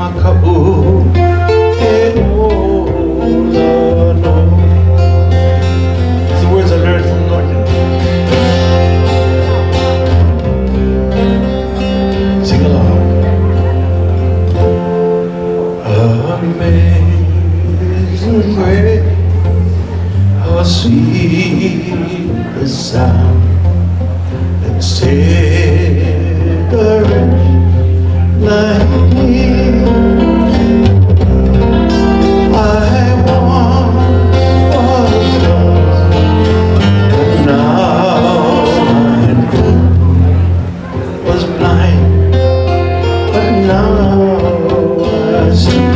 Makabu no. It's the words I learned from Norton. Sing along. Amazing grace, how sweet the sound that saved a wretch like me. I once was lost, but now I was blind, but now I see.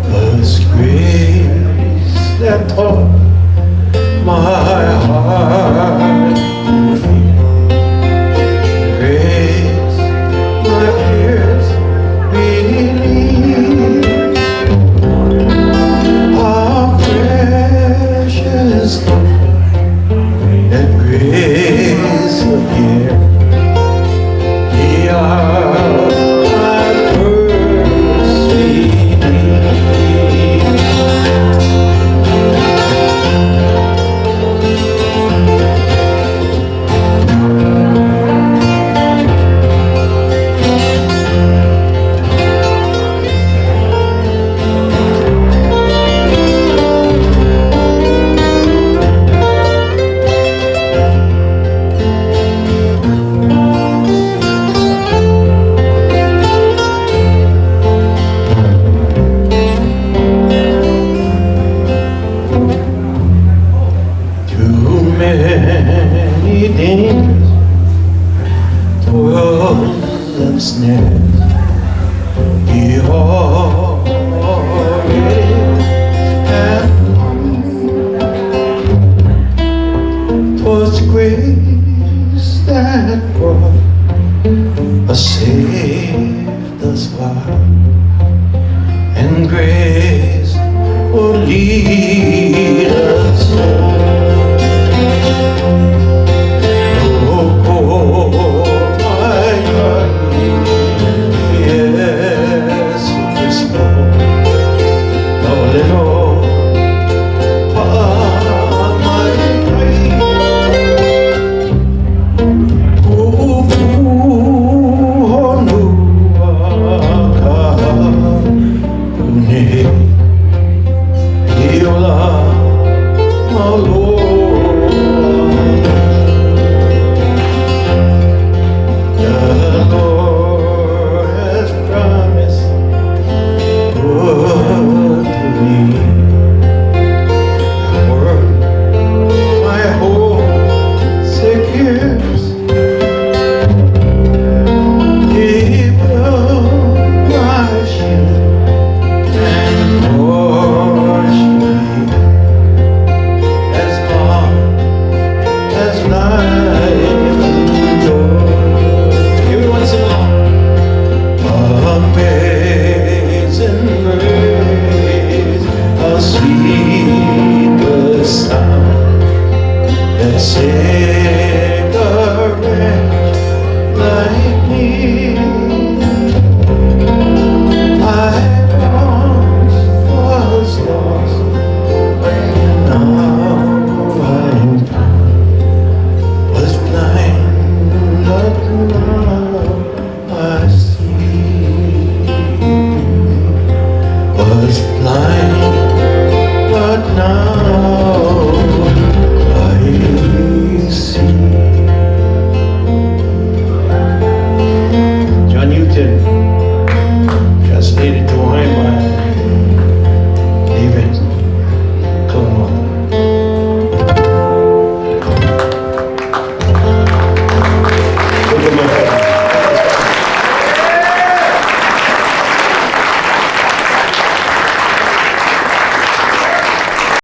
Was grace that taught my heart to feel. Grace my fears relieved. How precious that grace appeared. The hour I first believed. Many dangers, toils and snares, He already had come. 'Twas grace that brought us safe thus far, and grace will lead